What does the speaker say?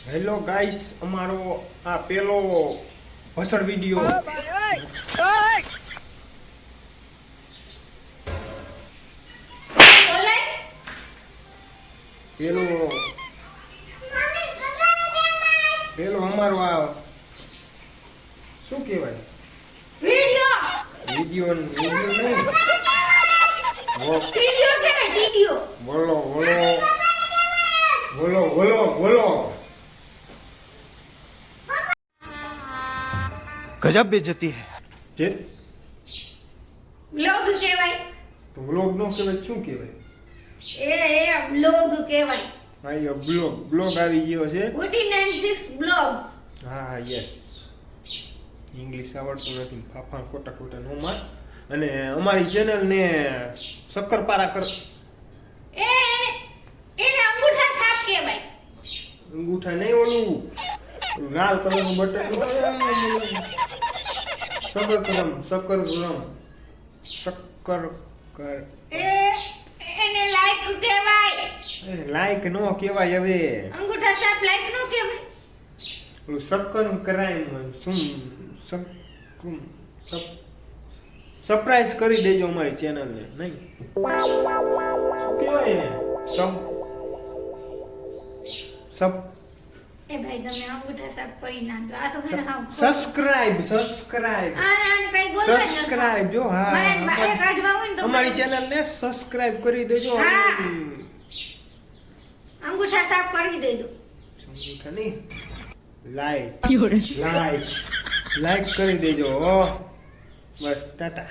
Hello guys, અમારો આ પેલો ભસડ વિડિયો પેલો અમારો આ શું કહેવાય વિડિયો નહીં બોલો બોલો બોલો બોલો બોલો गजब बेइज्जती है જે બ્લોગ કહેવાય તો વ્લોગ નો કહેવાય શું કહેવાય એ બ્લોગ કહેવાય હા એ બ્લોગ આવી ગયો છે 49 બ્લોગ હા યસ ઇંગ્લિશ આવડતું નથી ફાફા ખોટા ખોટા નો માર અને અમારી ચેનલ ને શક્કરપારા કર એને અંગૂઠા સાપ કહેવાય અંગૂઠા નહીં ઓલું લાલ કલરનું બટન શક્કર કર એને લાઈક કહેવાય લાઈક નો કહેવાય હવે અંગૂઠા સાપ લાઈક નો કહેવાય ઓલું શક્કર કરાય સરપ્રાઈઝ કરી દેજો અમારી ચેનલ ને નહીં શું કહેવાય ને એ ભાઈ તમે અંગૂઠા સાપ કરી નાખો આ તો મને હાવ સબસ્ક્રાઇબ આને કઈ બોલવા જ નથી. સબસ્ક્રાઇબ જો હા મારે બારે કાઢવા હોય ને તો અમારી ચેનલ ને સબસ્ક્રાઇબ કરી દેજો હા. અંગૂઠા સાપ કરી દેજો સમજ્યા નહીં લાઈક કરી દેજો બસ ટાટા